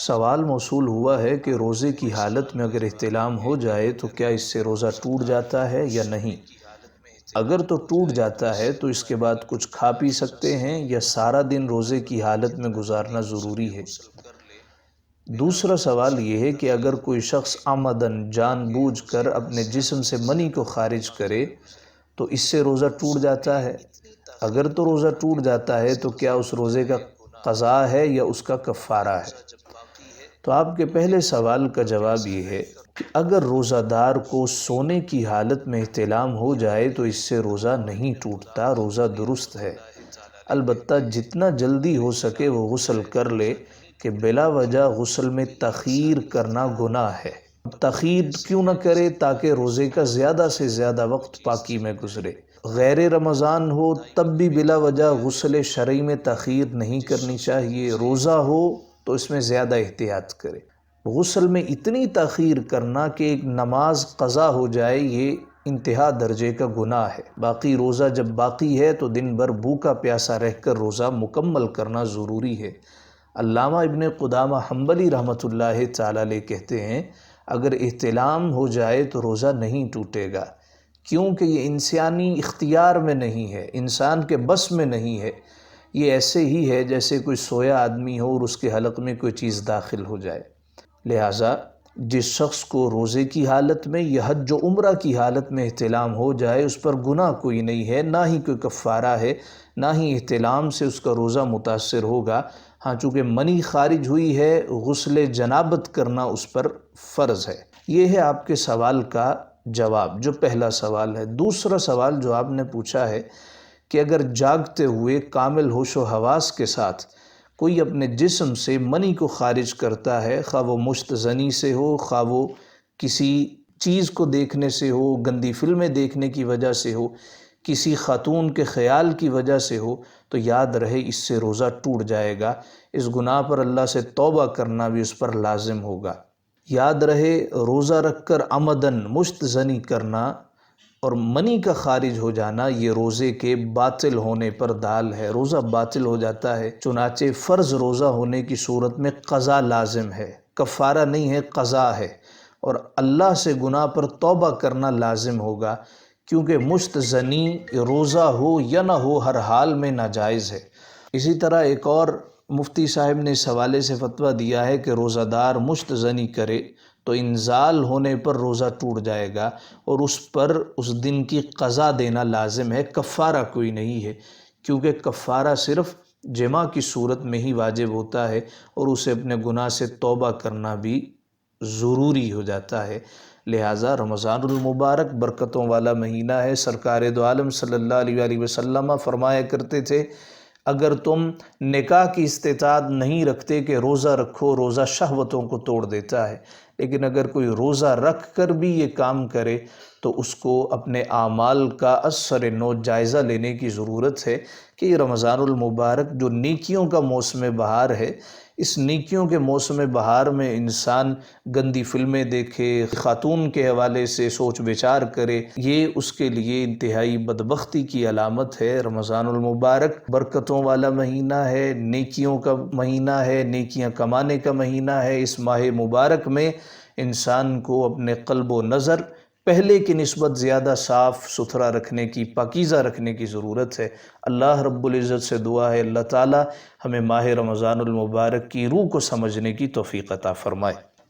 سوال موصول ہوا ہے کہ روزے کی حالت میں اگر احتلام ہو جائے تو کیا اس سے روزہ ٹوٹ جاتا ہے یا نہیں؟ اگر تو ٹوٹ جاتا ہے تو اس کے بعد کچھ کھا پی سکتے ہیں یا سارا دن روزے کی حالت میں گزارنا ضروری ہے؟ دوسرا سوال یہ ہے کہ اگر کوئی شخص عمدن جان بوجھ کر اپنے جسم سے منی کو خارج کرے تو اس سے روزہ ٹوٹ جاتا ہے؟ اگر تو روزہ ٹوٹ جاتا ہے تو کیا اس روزے کا قضا ہے یا اس کا کفارہ ہے؟ تو آپ کے پہلے سوال کا جواب یہ ہے کہ اگر روزہ دار کو سونے کی حالت میں احتلام ہو جائے تو اس سے روزہ نہیں ٹوٹتا، روزہ درست ہے۔ البتہ جتنا جلدی ہو سکے وہ غسل کر لے کہ بلا وجہ غسل میں تاخیر کرنا گناہ ہے۔ تاخیر کیوں نہ کرے؟ تاکہ روزے کا زیادہ سے زیادہ وقت پاکی میں گزرے۔ غیر رمضان ہو تب بھی بلا وجہ غسل شرعی میں تاخیر نہیں کرنی چاہیے، روزہ ہو تو اس میں زیادہ احتیاط کرے۔ غسل میں اتنی تاخیر کرنا کہ ایک نماز قضا ہو جائے یہ انتہا درجے کا گناہ ہے۔ باقی روزہ جب باقی ہے تو دن بھر بھوکا پیاسا رہ کر روزہ مکمل کرنا ضروری ہے۔ علامہ ابن قدامہ حنبلی رحمۃ اللہ تعالی علیہ کہتے ہیں اگر احتلام ہو جائے تو روزہ نہیں ٹوٹے گا، کیونکہ یہ انسانی اختیار میں نہیں ہے، انسان کے بس میں نہیں ہے۔ یہ ایسے ہی ہے جیسے کوئی سویا آدمی ہو اور اس کے حلق میں کوئی چیز داخل ہو جائے۔ لہٰذا جس شخص کو روزے کی حالت میں یا حج و عمرہ کی حالت میں احتلام ہو جائے اس پر گناہ کوئی نہیں ہے، نہ ہی کوئی کفارہ ہے، نہ ہی احتلام سے اس کا روزہ متاثر ہوگا۔ ہاں چونکہ منی خارج ہوئی ہے، غسل جنابت کرنا اس پر فرض ہے۔ یہ ہے آپ کے سوال کا جواب، جو پہلا سوال ہے۔ دوسرا سوال جو آپ نے پوچھا ہے کہ اگر جاگتے ہوئے کامل ہوش و حواس کے ساتھ کوئی اپنے جسم سے منی کو خارج کرتا ہے، خواہ وہ مشت زنی سے ہو، خواہ وہ کسی چیز کو دیکھنے سے ہو، گندی فلمیں دیکھنے کی وجہ سے ہو، کسی خاتون کے خیال کی وجہ سے ہو، تو یاد رہے اس سے روزہ ٹوٹ جائے گا۔ اس گناہ پر اللہ سے توبہ کرنا بھی اس پر لازم ہوگا۔ یاد رہے روزہ رکھ کر عمدن مشت زنی کرنا اور منی کا خارج ہو جانا یہ روزے کے باطل ہونے پر دال ہے، روزہ باطل ہو جاتا ہے۔ چنانچہ فرض روزہ ہونے کی صورت میں قضا لازم ہے، کفارہ نہیں ہے، قضا ہے، اور اللہ سے گناہ پر توبہ کرنا لازم ہوگا، کیونکہ مشت زنی روزہ ہو یا نہ ہو ہر حال میں ناجائز ہے۔ اسی طرح ایک اور مفتی صاحب نے اس حوالے سے فتویٰ دیا ہے کہ روزہ دار مشت زنی کرے تو انزال ہونے پر روزہ ٹوٹ جائے گا اور اس پر اس دن کی قضا دینا لازم ہے، کفارہ کوئی نہیں ہے، کیونکہ کفارہ صرف جماع کی صورت میں ہی واجب ہوتا ہے اور اسے اپنے گناہ سے توبہ کرنا بھی ضروری ہو جاتا ہے۔ لہٰذا رمضان المبارک برکتوں والا مہینہ ہے۔ سرکار دو عالم صلی اللہ علیہ وسلم فرمایا کرتے تھے اگر تم نکاح کی استطاعت نہیں رکھتے کہ روزہ رکھو، روزہ شہوتوں کو توڑ دیتا ہے، لیکن اگر کوئی روزہ رکھ کر بھی یہ کام کرے تو اس کو اپنے اعمال کا ازسر نو جائزہ لینے کی ضرورت ہے کہ یہ رمضان المبارک جو نیکیوں کا موسم بہار ہے، اس نیکیوں کے موسم بہار میں انسان گندی فلمیں دیکھے، خاتون کے حوالے سے سوچ بچار کرے، یہ اس کے لیے انتہائی بدبختی کی علامت ہے۔ رمضان المبارک برکتوں والا مہینہ ہے، نیکیوں کا مہینہ ہے، نیکیاں کمانے کا مہینہ ہے۔ اس ماہ مبارک میں انسان کو اپنے قلب و نظر پہلے کی نسبت زیادہ صاف ستھرا رکھنے کی، پاکیزہ رکھنے کی ضرورت ہے۔ اللہ رب العزت سے دعا ہے اللہ تعالی ہمیں ماہ رمضان المبارک کی روح کو سمجھنے کی توفیق عطا فرمائے۔